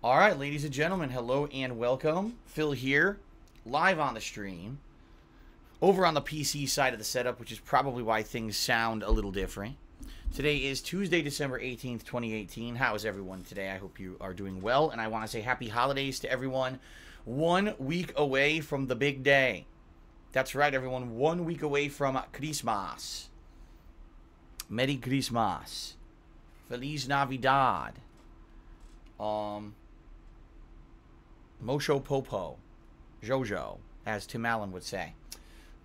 All right, ladies and gentlemen, hello and welcome. Phil here, live on the stream, over on the PC side of the setup, which is probably why things sound a little different. Today is Tuesday, December 18th, 2018. How is everyone today? I hope you are doing well, and I want to say happy holidays to everyone. 1 week away from the big day. That's right, everyone. 1 week away from Christmas. Merry Christmas. Feliz Navidad. Mosho Popo. Jojo, as Tim Allen would say.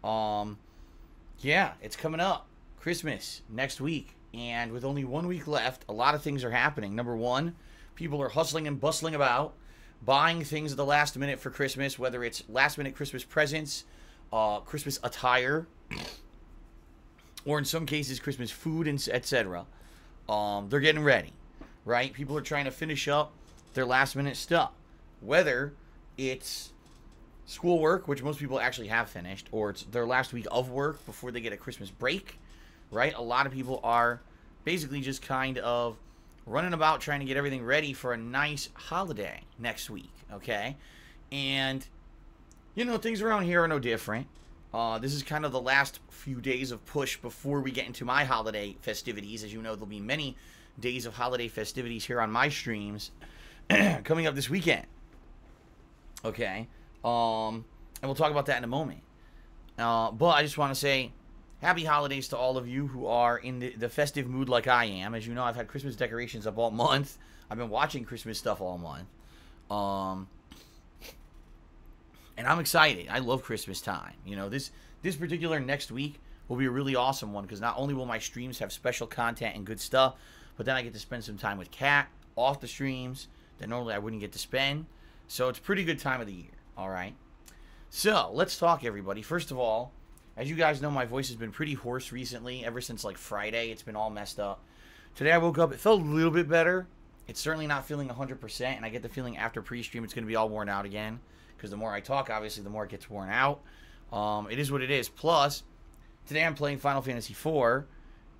Yeah, it's coming up. Christmas next week. And with only 1 week left, a lot of things are happening. Number one, people are hustling and bustling about, buying things at the last minute for Christmas, whether it's last minute Christmas presents, Christmas attire, or in some cases, Christmas food, and etc. They're getting ready, right? People are trying to finish up their last minute stuff, whether it's schoolwork, which most people actually have finished, or it's their last week of work before they get a Christmas break, right? A lot of people are basically just kind of running about trying to get everything ready for a nice holiday next week, okay? And, you know, things around here are no different. This is kind of the last few days of push before we get into my holiday festivities. As you know, there'll be many days of holiday festivities here on my streams coming up this weekend. Okay? And we'll talk about that in a moment. But I just want to say happy holidays to all of you who are in the festive mood like I am. As you know, I've had Christmas decorations up all month. I've been watching Christmas stuff all month. And I'm excited. I love Christmas time. You know, this particular next week will be a really awesome one because not only will my streams have special content and good stuff, but then I get to spend some time with Kat off the streams that normally I wouldn't get to spend. So it's a pretty good time of the year. All right. So let's talk, everybody. First of all, as you guys know, my voice has been pretty hoarse recently. Ever since like Friday, it's been all messed up. Today I woke up. It felt a little bit better. It's certainly not feeling 100%, and I get the feeling after pre-stream it's going to be all worn out again. Because the more I talk, obviously, the more it gets worn out. It is what it is. Plus, today I'm playing Final Fantasy IV,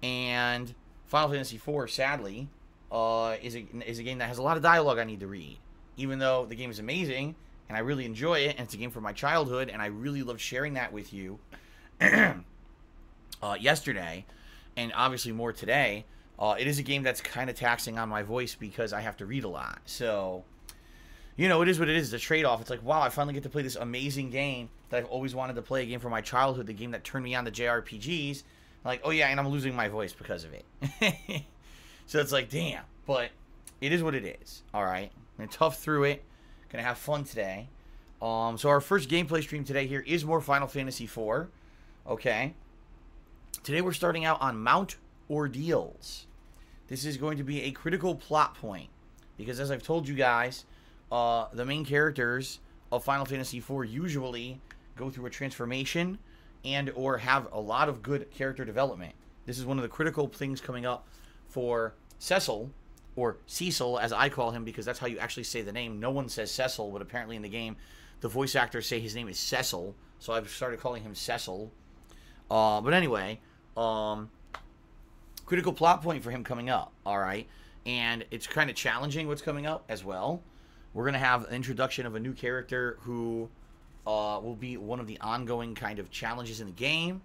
and Final Fantasy IV, sadly, is a game that has a lot of dialogue I need to read. Even though the game is amazing, and I really enjoy it, and it's a game from my childhood, and I really loved sharing that with you yesterday, and obviously more today, it is a game that's kind of taxing on my voice because I have to read a lot. So, you know, it is what it is. It's a trade-off. It's like, wow, I finally get to play this amazing game that I've always wanted to play, a game from my childhood, the game that turned me on to JRPGs. Like, oh yeah, and I'm losing my voice because of it. So it's like, damn. But it is what it is. All right. I'm going to tough through it. Going to have fun today. So our first gameplay stream today here is more Final Fantasy IV. Okay. Today we're starting out on Mount Ordeals. This is going to be a critical plot point. Because as I've told you guys, the main characters of Final Fantasy IV usually go through a transformation and or have a lot of good character development. This is one of the critical things coming up for Cecil, or Cecil as I call him because that's how you actually say the name. No one says Cecil, but apparently in the game the voice actors say his name is Cecil, so I've started calling him Cecil. But anyway, critical plot point for him coming up, alright? And it's kind of challenging what's coming up as well. We're going to have an introduction of a new character who will be one of the ongoing kind of challenges in the game.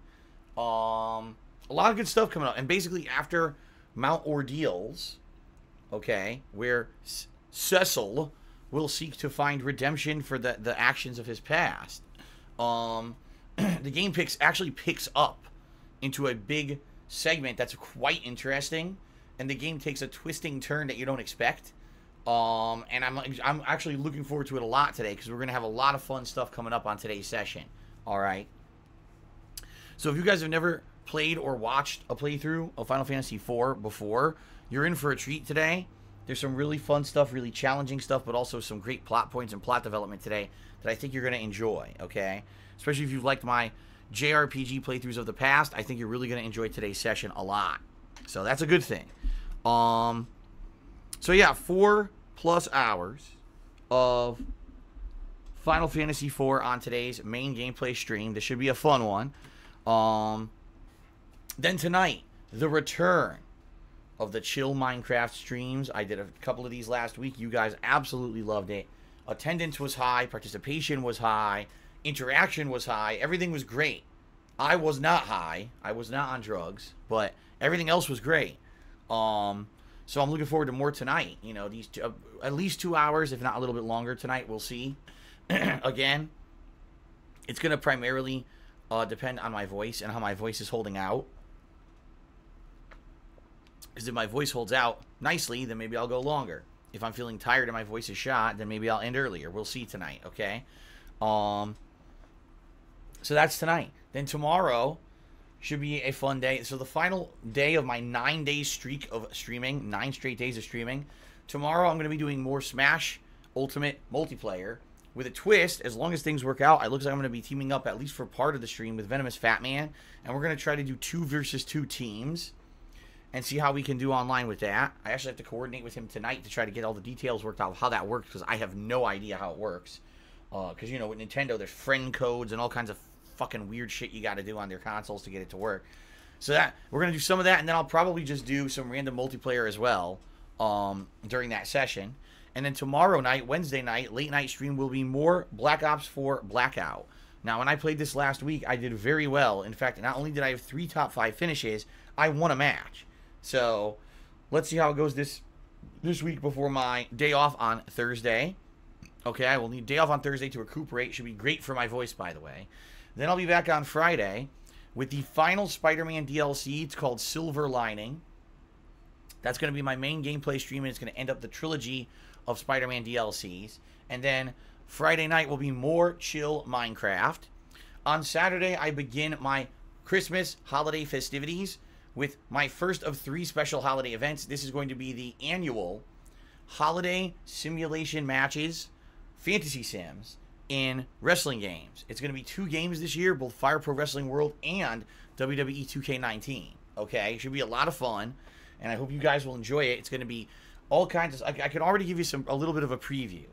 A lot of good stuff coming up. And basically after Mount Ordeals, okay, where Cecil will seek to find redemption for the actions of his past, the game actually picks up into a big segment that's quite interesting. And the game takes a twisting turn that you don't expect. And I'm actually looking forward to it a lot today because we're going to have a lot of fun stuff coming up on today's session. All right. So if you guys have never played or watched a playthrough of Final Fantasy IV before, you're in for a treat today. There's some really fun stuff, really challenging stuff, but also some great plot points and plot development today that I think you're going to enjoy, okay? Especially if you've liked my JRPG playthroughs of the past, I think you're really going to enjoy today's session a lot. So that's a good thing. So yeah, 4+ hours of Final Fantasy IV on today's main gameplay stream. This should be a fun one. Then tonight, the return of the chill Minecraft streams. I did a couple of these last week. You guys absolutely loved it. Attendance was high, participation was high, interaction was high, everything was great. I was not high, I was not on drugs, but everything else was great. So I'm looking forward to more tonight. You know, these at least 2 hours, if not a little bit longer tonight. We'll see. Again, it's going to primarily depend on my voice and how my voice is holding out. Because if my voice holds out nicely, then maybe I'll go longer. If I'm feeling tired and my voice is shot, then maybe I'll end earlier. We'll see tonight, okay? So that's tonight. Then tomorrow should be a fun day. So the final day of my 9-day streak of streaming, 9 straight days of streaming. Tomorrow I'm going to be doing more Smash Ultimate multiplayer with a twist. As long as things work out, it looks like I'm going to be teaming up at least for part of the stream with Venomous Fat Man, and we're going to try to do 2 versus 2 teams and see how we can do online with that. I actually have to coordinate with him tonight to try to get all the details worked out of how that works, because I have no idea how it works. Because, you know, with Nintendo, there's friend codes and all kinds of fucking weird shit you got to do on their consoles to get it to work. So that we're going to do some of that, and then I'll probably just do some random multiplayer as well during that session. And then tomorrow night, Wednesday night, late night stream will be more Black Ops 4 Blackout. Now, when I played this last week, I did very well. In fact, not only did I have 3 top 5 finishes, I won a match. So let's see how it goes this week before my day off on Thursday. Okay, I will need day off on Thursday to recuperate. Should be great for my voice, by the way. Then I'll be back on Friday with the final Spider-Man DLC. It's called Silver Lining. That's going to be my main gameplay stream, and it's going to end up the trilogy of Spider-Man DLCs. And then Friday night will be more chill Minecraft. On Saturday, I begin my Christmas holiday festivities with my first of 3 special holiday events. This is going to be the annual holiday simulation matches, fantasy sims, in wrestling games. It's going to be 2 games this year, both Fire Pro Wrestling World and WWE 2K19. Okay, it should be a lot of fun, and I hope you guys will enjoy it. It's going to be all kinds of... I can already give you a little bit of a preview.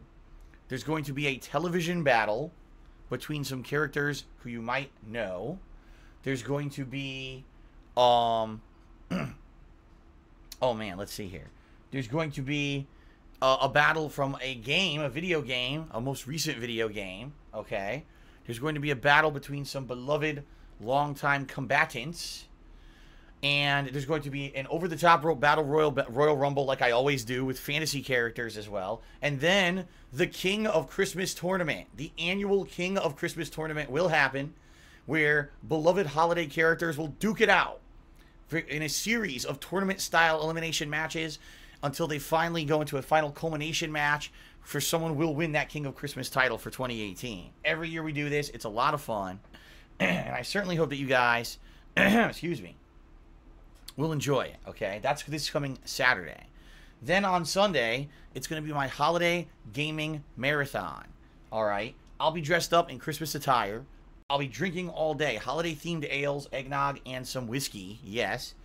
There's going to be a television battle between some characters who you might know. There's going to be... oh man, let's see here. There's going to be a battle from a game, a video game, a most recent video game, okay? There's going to be a battle between some beloved longtime combatants, and there's going to be an over-the-top battle Royal Rumble like I always do with fantasy characters as well. And then the King of Christmas Tournament, the annual King of Christmas Tournament will happen, where beloved holiday characters will duke it out in a series of tournament-style elimination matches until they finally go into a final culmination match for someone will win that King of Christmas title for 2018. Every year we do this. It's a lot of fun. And I certainly hope that you guys, excuse me, will enjoy it, okay? That's this coming Saturday. Then on Sunday, it's going to be my holiday gaming marathon, all right? I'll be dressed up in Christmas attire. I'll be drinking all day, holiday-themed ales, eggnog, and some whiskey, yes.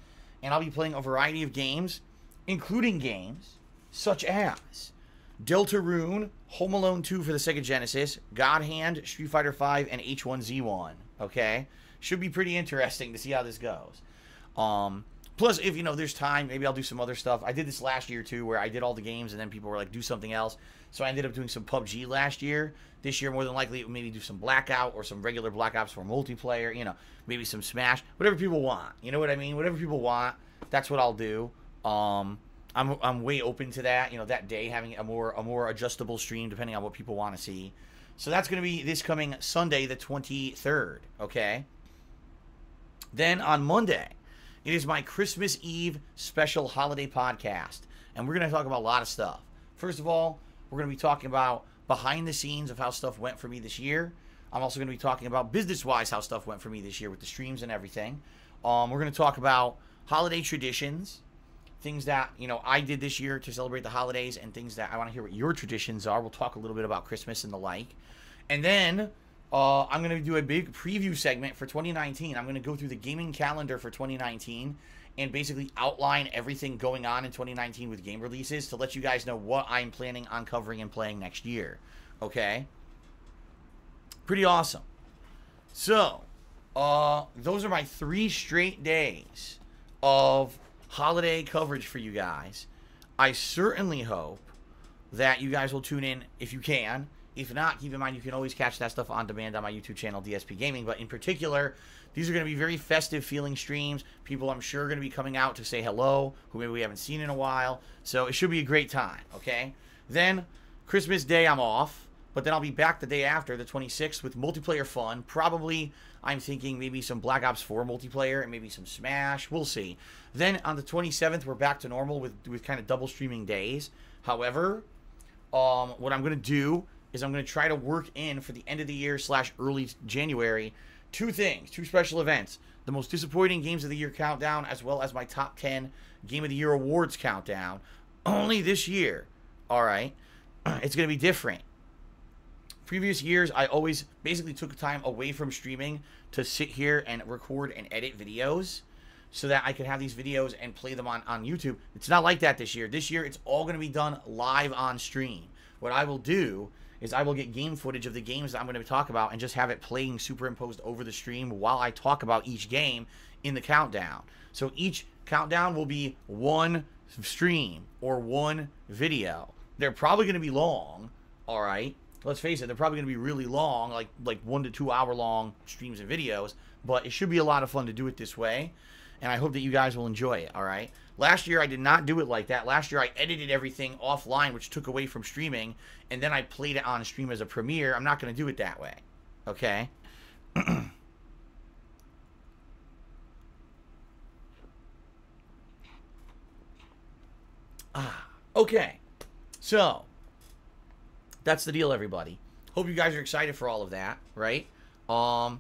And I'll be playing a variety of games, including games such as Deltarune, Home Alone 2 for the Sega Genesis, God Hand, Street Fighter V, and H1Z1, okay? Should be pretty interesting to see how this goes. Plus, if, you know, there's time, maybe I'll do some other stuff. I did this last year, too, where I did all the games, and then people were like, do something else. So I ended up doing some PUBG last year. This year, more than likely, maybe do some Blackout or some regular Black Ops for multiplayer, you know, maybe some Smash, whatever people want. You know what I mean? Whatever people want, that's what I'll do. I'm way open to that, you know, that day having a more adjustable stream depending on what people want to see. So that's going to be this coming Sunday, the 23rd, okay? Then on Monday, it is my Christmas Eve special holiday podcast, and we're going to talk about a lot of stuff. First of all, we're going to be talking about behind the scenes of how stuff went for me this year. I'm also going to be talking about business-wise how stuff went for me this year with the streams and everything. We're going to talk about holiday traditions, things that, you know, I did this year to celebrate the holidays, and things that I want to hear what your traditions are. We'll talk a little bit about Christmas and the like. And then I'm going to do a big preview segment for 2019. I'm going to go through the gaming calendar for 2019 and basically outline everything going on in 2019 with game releases to let you guys know what I'm planning on covering and playing next year. Okay? Pretty awesome. So, those are my 3 straight days of holiday coverage for you guys. I certainly hope that you guys will tune in if you can. If not, keep in mind you can always catch that stuff on demand on my YouTube channel, DSPGaming. But in particular, these are going to be very festive feeling streams. People, I'm sure, are going to be coming out to say hello, who maybe we haven't seen in a while. So it should be a great time, okay? Then, Christmas Day, I'm off. But then I'll be back the day after, the 26th, with multiplayer fun. Probably, I'm thinking maybe some Black Ops 4 multiplayer and maybe some Smash. We'll see. Then on the 27th, we're back to normal with kind of double streaming days. However, what I'm going to do is I'm going to try to work in for the end of the year / early January two special events. The most disappointing games of the year countdown, as well as my top 10 game of the year awards countdown. Only this year. All right. It's going to be different. Previous years, I always basically took time away from streaming to sit here and record and edit videos so that I could have these videos and play them on YouTube. It's not like that this year. This year, it's all going to be done live on stream. What I will do is I will get game footage of the games that I'm going to talk about and just have it playing superimposed over the stream while I talk about each game in the countdown. So each countdown will be one stream or one video. They're probably going to be long, all right? Let's face it, they're probably going to be really long, like 1 to 2 hour long streams and videos, but it should be a lot of fun to do it this way, and I hope that you guys will enjoy it, all right? Last year, I did not do it like that. Last year, I edited everything offline, which took away from streaming, and then I played it on stream as a premiere. I'm not going to do it that way, okay? Okay. So, that's the deal, everybody. Hope you guys are excited for all of that, right? Now,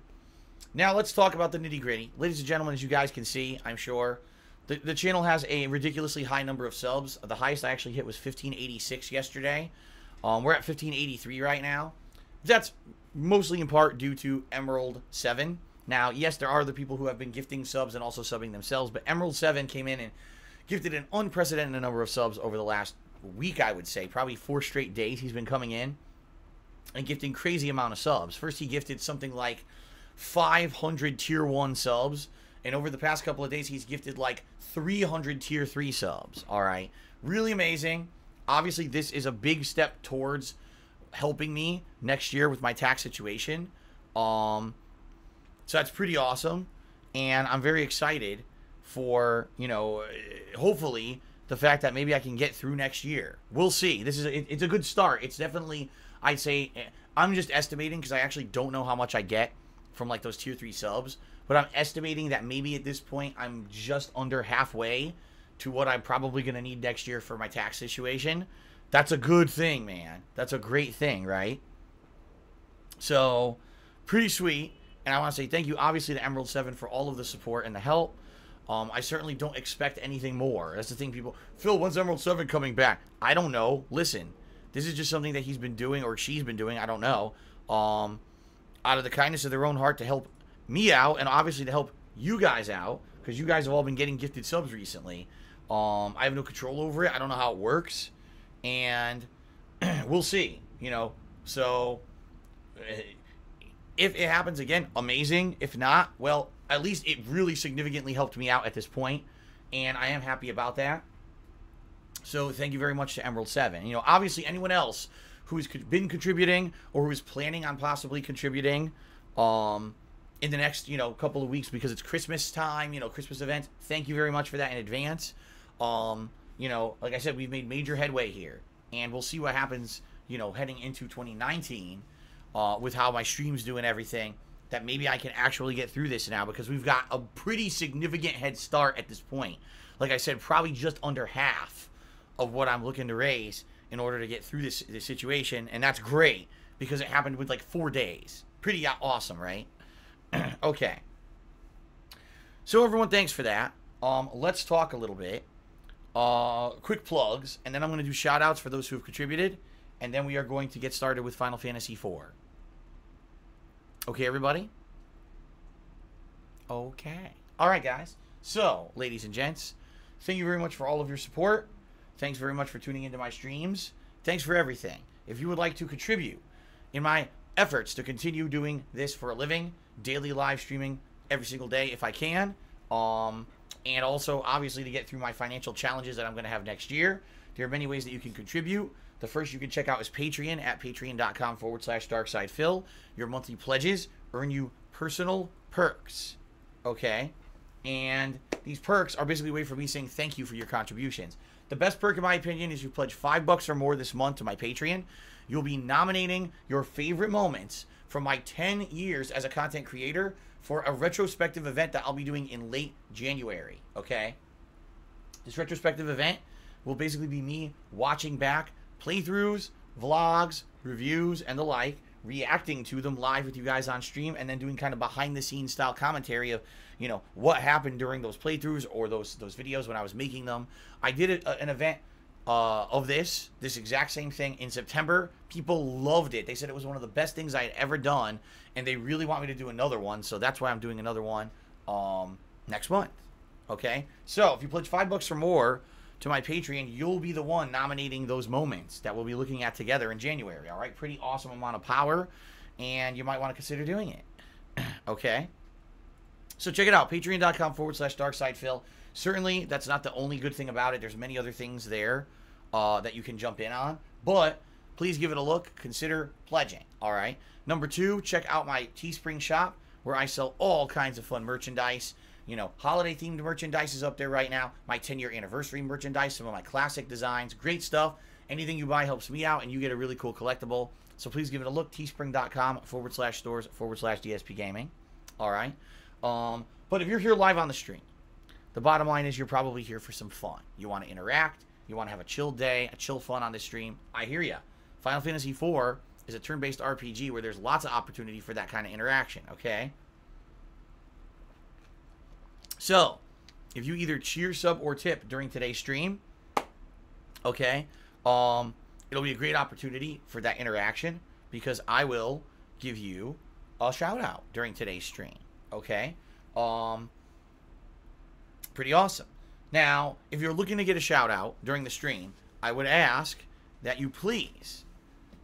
let's talk about the nitty-gritty. Ladies and gentlemen, as you guys can see, I'm sure, the channel has a ridiculously high number of subs. The highest I actually hit was 1586 yesterday. We're at 1583 right now. That's mostly in part due to Emerald 7. Now, yes, there are other people who have been gifting subs and also subbing themselves, but Emerald 7 came in and gifted an unprecedented number of subs over the last week, I would say. Probably 4 straight days he's been coming in and gifting crazy amount of subs. First, he gifted something like 500 tier 1 subs, and over the past couple of days, he's gifted like 300 tier 3 subs. All right. Really amazing. Obviously, this is a big step towards helping me next year with my tax situation. So that's pretty awesome. And I'm very excited for, you know, hopefully the fact that maybe I can get through next year. We'll see. It's a good start. It's definitely, I'd say, I'm just estimating because I actually don't know how much I get from like those tier 3 subs. But I'm estimating that maybe at this point I'm just under halfway to what I'm probably going to need next year for my tax situation. That's a good thing, man. That's a great thing, right? So, pretty sweet. And I want to say thank you, obviously, to Emerald 7 for all of the support and the help. I certainly don't expect anything more. That's the thing, people. Phil, when's Emerald 7 coming back? I don't know. Listen, this is just something that he's been doing or she's been doing. I don't know. Out of the kindness of their own heart to help me out and obviously to help you guys out because you guys have all been getting gifted subs recently. I have no control over it. I don't know how it works. And we'll see, you know. So, if it happens again, amazing. If not, well, at least it really significantly helped me out at this point, and I am happy about that. So thank you very much to Emerald 7. You know, obviously anyone else who's been contributing or who's planning on possibly contributing in the next, you know, couple of weeks because it's Christmas time, you know, Christmas event, thank you very much for that in advance. You know, like I said, we've made major headway here, and we'll see what happens, you know, heading into 2019 with how my streams do and everything. That maybe I can actually get through this now because we've got a pretty significant head start at this point. Like I said, probably just under half of what I'm looking to raise in order to get through this situation. And that's great because it happened with like 4 days. Pretty awesome, right? Okay. So everyone, thanks for that. Let's talk a little bit. Quick plugs, and then I'm going to do shout outs for those who have contributed. And then we are going to get started with Final Fantasy IV. Okay, everybody? Okay. All right, guys. So, ladies and gents, thank you very much for all of your support. Thanks very much for tuning into my streams. Thanks for everything. If you would like to contribute in my efforts to continue doing this for a living, daily live streaming every single day if I can, And also, obviously, to get through my financial challenges that I'm going to have next year, there are many ways that you can contribute. The first you can check out is Patreon at patreon.com/darksidephil. Your monthly pledges earn you personal perks, okay? And these perks are basically a way for me saying thank you for your contributions. The best perk, in my opinion, is you pledge $5 or more this month to my Patreon. You'll be nominating your favorite moments from my 10 years as a content creator for a retrospective event that I'll be doing in late January, okay? This retrospective event will basically be me watching back playthroughs, vlogs, reviews, and the like, reacting to them live with you guys on stream, and then doing kind of behind-the-scenes style commentary of, you know, what happened during those playthroughs or those videos when I was making them. I did an event of this exact same thing in September. People loved it. They said it was one of the best things I had ever done, and they really want me to do another one, so that's why I'm doing another one next month, okay? So if you pledge $5 or more to my Patreon, you'll be the one nominating those moments that we'll be looking at together in January, all right? Pretty awesome amount of power, and you might want to consider doing it, okay? So check it out, patreon.com/darksidephil. Certainly, that's not the only good thing about it. There's many other things there that you can jump in on, but please give it a look. Consider pledging, all right? Number 2, check out my Teespring shop where I sell all kinds of fun merchandise. You know, holiday-themed merchandise is up there right now. My 10-year anniversary merchandise, some of my classic designs, great stuff. Anything you buy helps me out, and you get a really cool collectible. So please give it a look, teespring.com/stores/DSPGaming. All right? But if you're here live on the stream, the bottom line is you're probably here for some fun. You want to interact. You want to have a chill day, a chill fun on the stream. I hear ya. Final Fantasy IV is a turn-based RPG where there's lots of opportunity for that kind of interaction, okay? So, if you either cheer, sub, or tip during today's stream, okay, it'll be a great opportunity for that interaction because I will give you a shout-out during today's stream, okay? Pretty awesome. Now, if you're looking to get a shout-out during the stream, I would ask that you please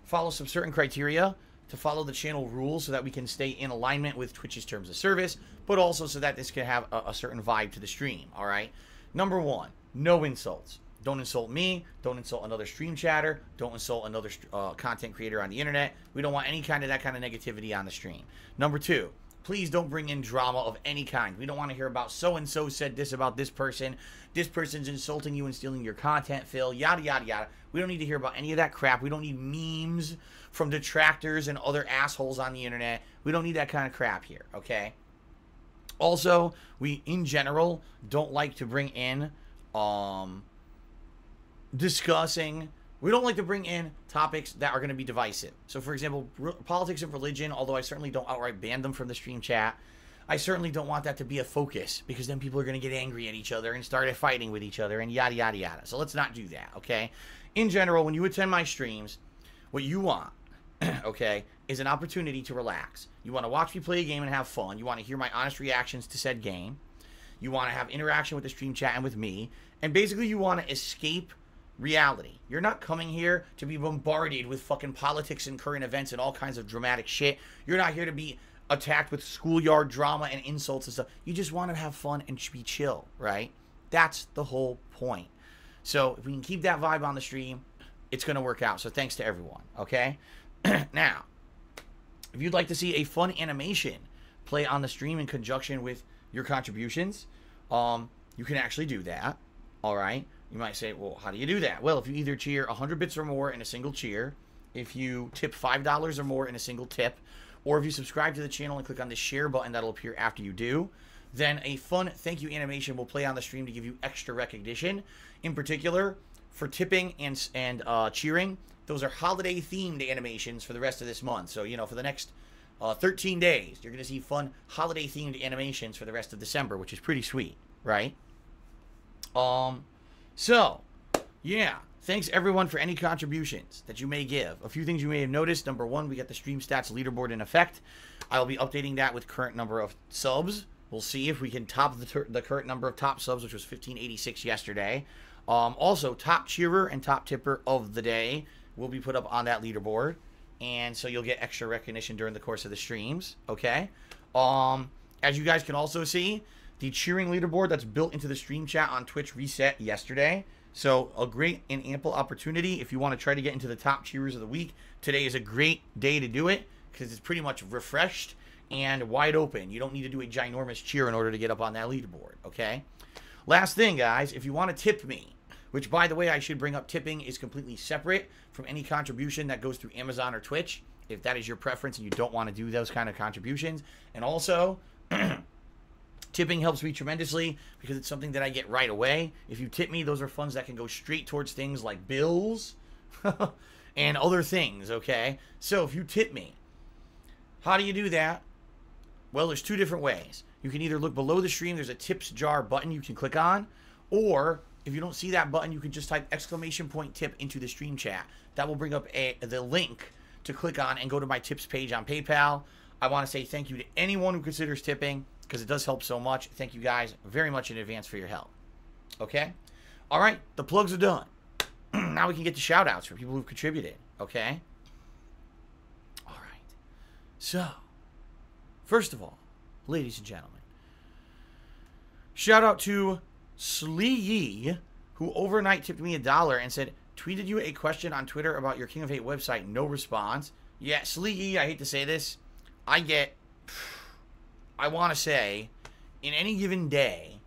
follow some certain criteria to follow the channel rules so that we can stay in alignment with Twitch's terms of service, but also so that this can have a certain vibe to the stream, all right? Number 1, no insults. Don't insult me. Don't insult another stream chatter. Don't insult another content creator on the internet. We don't want any kind of that kind of negativity on the stream. Number 2, please don't bring in drama of any kind. We don't want to hear about so-and-so said this about this person. This person's insulting you and stealing your content, Phil, yada, yada, yada. We don't need to hear about any of that crap. We don't need memes from detractors and other assholes on the internet. We don't need that kind of crap here, okay? Also, we, in general, don't like to bring in, we don't like to bring in topics that are going to be divisive. So, for example, politics and religion, although I certainly don't outright ban them from the stream chat, I certainly don't want that to be a focus because then people are going to get angry at each other and start fighting with each other and yada, yada, yada. So let's not do that, okay? In general, when you attend my streams, what you want, okay, is an opportunity to relax. You want to watch me play a game and have fun. You want to hear my honest reactions to said game. You want to have interaction with the stream chat and with me. And basically, you want to escape reality. You're not coming here to be bombarded with fucking politics and current events and all kinds of dramatic shit. You're not here to be attacked with schoolyard drama and insults and stuff. You just want to have fun and be chill, right? That's the whole point. So if we can keep that vibe on the stream, it's going to work out. So thanks to everyone, okay? Now, if you'd like to see a fun animation play on the stream in conjunction with your contributions, you can actually do that, all right? You might say, well, how do you do that? Well, if you either cheer 100 bits or more in a single cheer, if you tip $5 or more in a single tip, or if you subscribe to the channel and click on the share button that'll appear after you do, then a fun thank you animation will play on the stream to give you extra recognition. In particular, for tipping and cheering, those are holiday-themed animations for the rest of this month. So, you know, for the next 13 days, you're going to see fun holiday-themed animations for the rest of December, which is pretty sweet, right? So, yeah, thanks everyone for any contributions that you may give. A few things you may have noticed. Number 1, we got the stream stats leaderboard in effect. I'll be updating that with current number of subs. We'll see if we can top the current number of top subs, which was 1586 yesterday. Also, top cheerer and top tipper of the day will be put up on that leaderboard. And so you'll get extra recognition during the course of the streams, okay? As you guys can also see, The cheering leaderboard that's built into the stream chat on Twitch reset yesterday. So a great and ample opportunity if you want to try to get into the top cheerers of the week. Today is a great day to do it because it's pretty much refreshed and wide open. You don't need to do a ginormous cheer in order to get up on that leaderboard, okay? Last thing, guys, if you want to tip me, which, by the way, I should bring up, tipping is completely separate from any contribution that goes through Amazon or Twitch, if that is your preference and you don't want to do those kind of contributions. And also, tipping helps me tremendously because it's something that I get right away. If you tip me, those are funds that can go straight towards things like bills and other things, okay? So if you tip me, how do you do that? Well, there's two different ways. You can either look below the stream, there's a tips jar button you can click on, or if you don't see that button, you can just type !tip into the stream chat. That will bring up the link to click on and go to my tips page on PayPal. I want to say thank you to anyone who considers tipping because it does help so much. Thank you guys very much in advance for your help. Okay? All right, the plugs are done. Now we can get to shout-outs for people who've contributed. Okay? All right. So, first of all, ladies and gentlemen, shout out to Slee Yee, who overnight tipped me $1 and said, tweeted you a question on Twitter about your King of Hate website. No response. Yeah, Slee Yee, I hate to say this, I get, I want to say, in any given day,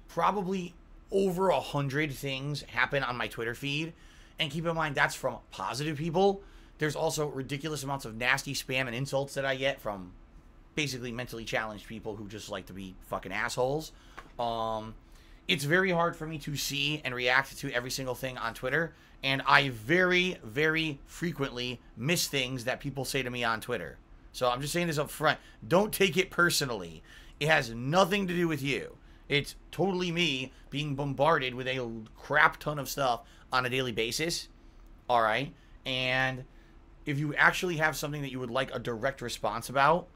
probably over 100 things happen on my Twitter feed. And keep in mind, that's from positive people. There's also ridiculous amounts of nasty spam and insults that I get from basically mentally challenged people who just like to be fucking assholes. It's very hard for me to see and react to every single thing on Twitter. And I very, very frequently miss things that people say to me on Twitter. So I'm just saying this up front. Don't take it personally. It has nothing to do with you. It's totally me being bombarded with a crap ton of stuff on a daily basis. All right? And if you actually have something that you would like a direct response about,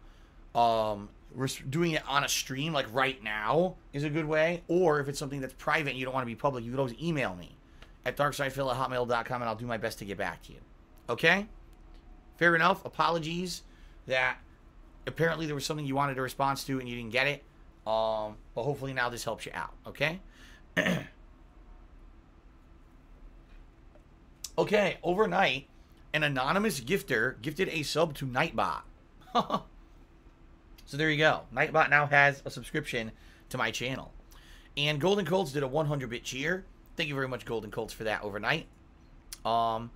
doing it on a stream, like right now, is a good way. Or if it's something that's private and you don't want to be public, you can always email me at darksidephil@hotmail.com and I'll do my best to get back to you. Okay? Fair enough. Apologies that apparently there was something you wanted a response to and you didn't get it. But hopefully now this helps you out. Okay? Okay, overnight, an anonymous gifter gifted a sub to Nightbot. So there you go. Nightbot now has a subscription to my channel. And Golden Colts did a 100-bit cheer. Thank you very much, Golden Colts, for that overnight. I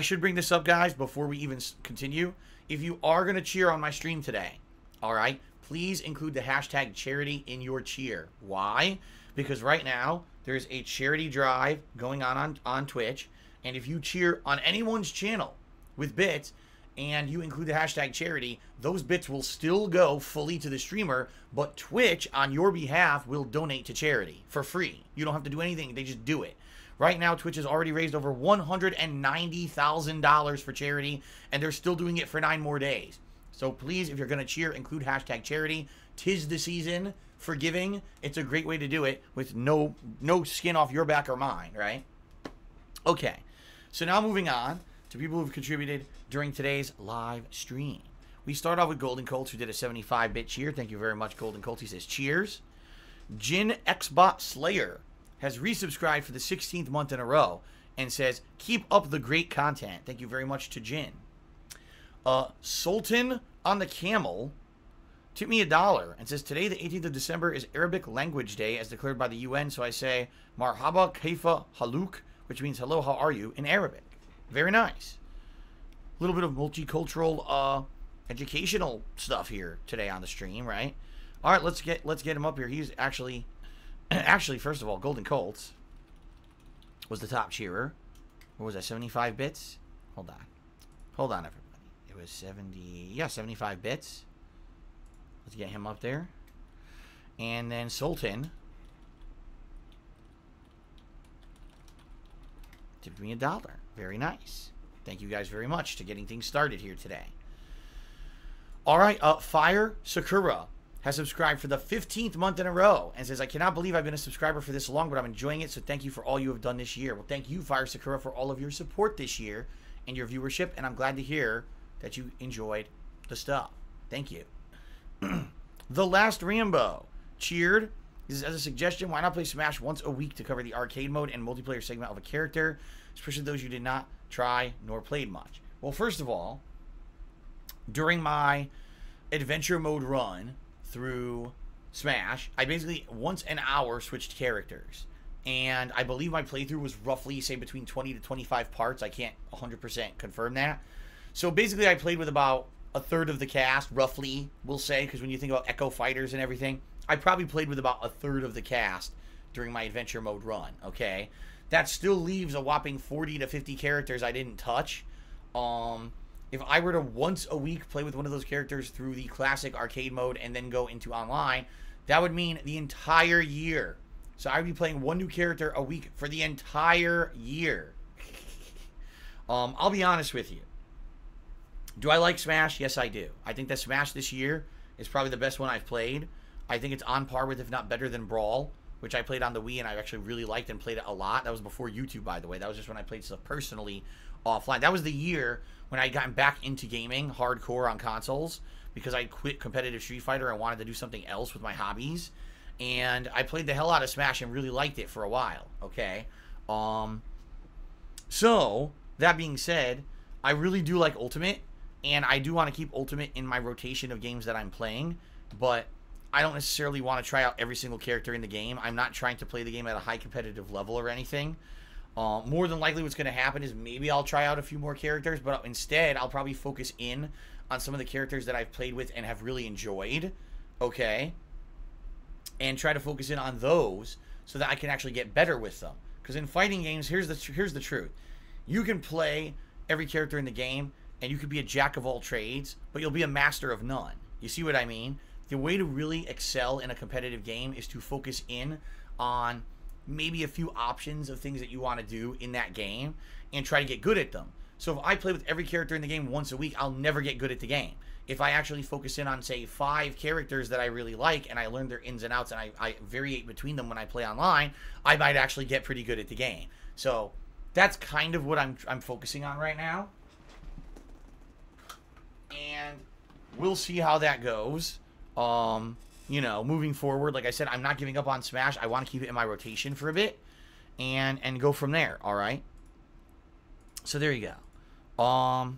should bring this up, guys, before we even continue. If you are going to cheer on my stream today, all right, please include the hashtag charity in your cheer. Why? Because right now, there's a charity drive going on Twitch. And if you cheer on anyone's channel with bits, and you include the hashtag charity, those bits will still go fully to the streamer, but Twitch, on your behalf, will donate to charity for free. You don't have to do anything. They just do it. Right now, Twitch has already raised over $190,000 for charity, and they're still doing it for 9 more days. So please, if you're going to cheer, include hashtag charity. 'Tis the season for giving. It's a great way to do it with no skin off your back or mine, right? Okay, so now moving on to people who've contributed during today's live stream. We start off with Golden Colts, who did a 75-bit cheer. Thank you very much, Golden Colts. He says, cheers. Jin Xbot Slayer has resubscribed for the 16th month in a row and says, keep up the great content. Thank you very much to Jin. Sultan on the Camel tipped me $1 and says, today, the 18th of December, is Arabic Language Day as declared by the UN. So I say, Marhaba Kaifa Haluk, which means hello, how are you, in Arabic. Very nice. A little bit of multicultural, educational stuff here today on the stream, right? All right, let's get him up here. He's actually, first of all, Golden Colts was the top cheerer. What was that, 75 bits? Hold on, everybody. It was 75 bits. Let's get him up there. And then Sultan tipped me $1. Very nice. Thank you guys very much to getting things started here today. All right, Fire Sakura has subscribed for the 15th month in a row and says, I cannot believe I've been a subscriber for this long, but I'm enjoying it, so thank you for all you have done this year. Well, thank you, Fire Sakura, for all of your support this year and your viewership, and I'm glad to hear that you enjoyed the stuff. Thank you. The Last Rambo Cheered. This is as a suggestion, why not play Smash once a week to cover the arcade mode and multiplayer segment of a character, especially those you did not try nor played much? Well, first of all, during my adventure mode run through Smash, I basically once an hour switched characters. And I believe my playthrough was roughly, say, between 20 to 25 parts. I can't 100% confirm that. So basically I played with about a third of the cast, roughly, we'll say, because when you think about Echo Fighters and everything, I probably played with about a third of the cast during my adventure mode run, okay? That still leaves a whopping 40 to 50 characters I didn't touch. If I were to once a week play with one of those characters through the classic arcade mode and then go into online, that would mean the entire year. So I would be playing one new character a week for the entire year. I'll be honest with you. Do I like Smash? Yes, I do. I think that Smash this year is probably the best one I've played. I think it's on par with, if not better than, Brawl, which I played on the Wii and I actually really liked and played it a lot. That was before YouTube, by the way. That was just when I played stuff personally offline. That was the year when I had gotten back into gaming hardcore on consoles because I quit competitive Street Fighter and wanted to do something else with my hobbies. And I played the hell out of Smash and really liked it for a while, okay? So, that being said, I really do like Ultimate, and I do want to keep Ultimate in my rotation of games that I'm playing, but I don't necessarily want to try out every single character in the game. I'm not trying to play the game at a high competitive level or anything. More than likely what's going to happen is maybe I'll try out a few more characters, but instead I'll probably focus in on some of the characters that I've played with and have really enjoyed, okay? And try to focus in on those so that I can actually get better with them. Because in fighting games, here's the truth. You can play every character in the game, and you could be a jack of all trades, but you'll be a master of none. You see what I mean? The way to really excel in a competitive game is to focus in on maybe a few options of things that you want to do in that game and try to get good at them. So if I play with every character in the game once a week, I'll never get good at the game. If I actually focus in on, say, 5 characters that I really like and I learn their ins and outs and I variate between them when I play online, I might actually get pretty good at the game. So that's kind of what I'm focusing on right now. And we'll see how that goes. You know, moving forward, like I said, I'm not giving up on Smash. I want to keep it in my rotation for a bit and go from there, all right? So there you go.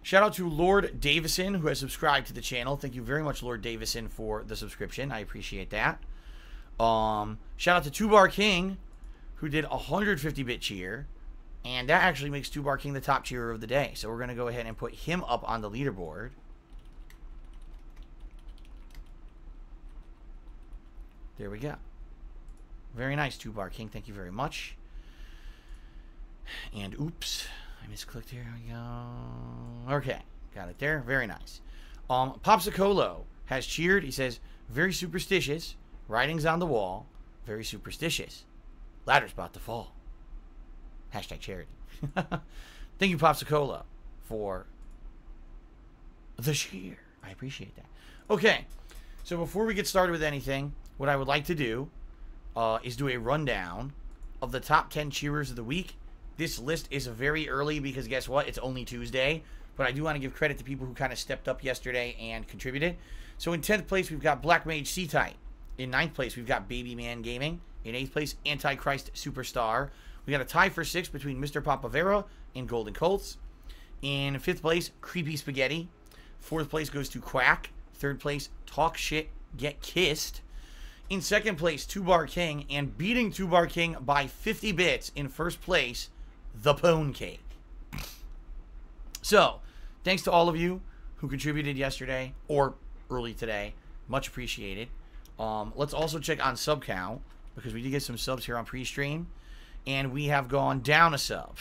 Shout out to Lord Davison, who has subscribed to the channel. Thank you very much, Lord Davison, for the subscription. I appreciate that. Shout out to Two Bar King, who did 150-bit cheer. And that actually makes Two Bar King the top cheerer of the day. So we're going to go ahead and put him up on the leaderboard. There we go. Very nice, Two Bar King. Thank you very much. And oops. I misclicked here. We go. Okay, got it there. Very nice. Popsicolo has cheered. He says, very superstitious. Writings on the wall. Very superstitious. Ladder's about to fall. Hashtag charity. Thank you, Popsicolo, for the cheer. I appreciate that. Okay, so before we get started with anything, what I would like to do is do a rundown of the top 10 cheerers of the week. This list is very early because guess what? It's only Tuesday. But I do want to give credit to people who kind of stepped up yesterday and contributed. So in 10th place, we've got Black Mage C-Type. In 9th place, we've got Baby Man Gaming. In 8th place, Antichrist Superstar. We got a tie for 6th between Mr. Papavera and Golden Colts. In 5th place, Creepy Spaghetti. 4th place goes to Quack. 3rd place, Talk Shit, Get Kissed. In 2nd place, Two Bar King. And beating Two Bar King by 50 bits in 1st place, The Pone Cake. So, thanks to all of you who contributed yesterday or early today. Much appreciated. Let's also check on sub count because we did get some subs here on pre-stream. And we have gone down a sub.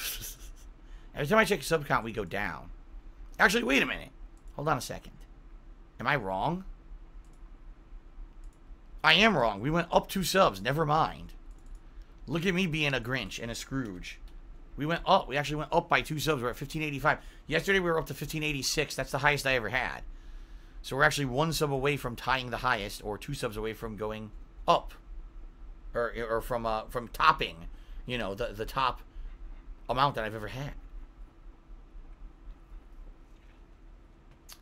Every time I check sub count, we go down. Actually, wait a minute. Hold on a second. Am I wrong? I am wrong. We went up 2 subs. Never mind. Look at me being a Grinch and a Scrooge. We went up. We actually went up by 2 subs. We're at 1585. Yesterday, we were up to 1586. That's the highest I ever had. So we're actually 1 sub away from tying the highest, or 2 subs away from going up. Or from topping, you know, the top amount that I've ever had.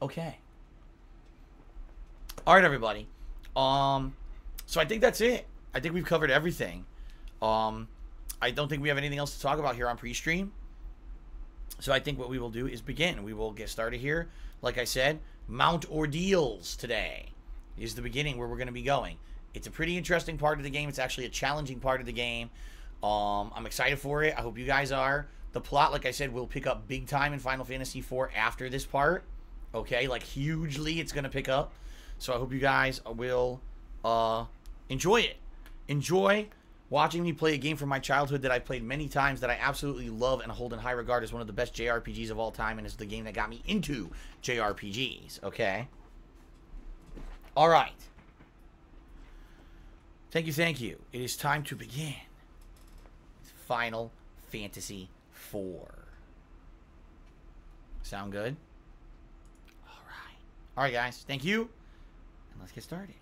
Okay. All right, everybody. So I think that's it. I think we've covered everything. I don't think we have anything else to talk about here on pre-stream. So I think what we will do is begin. We will get started here. Like I said, Mount Ordeals today is the beginning where we're going to be going. It's a pretty interesting part of the game. It's actually a challenging part of the game. I'm excited for it. I hope you guys are. The plot, like I said, will pick up big time in Final Fantasy IV after this part. Okay, like hugely it's going to pick up. So I hope you guys will enjoy it. Enjoy watching me play a game from my childhood that I've played many times, that I absolutely love and hold in high regard as one of the best JRPGs of all time, and is the game that got me into JRPGs, okay? All right. Thank you, thank you. It is time to begin Final Fantasy IV. Sound good? All right. All right, guys. Thank you, and let's get started.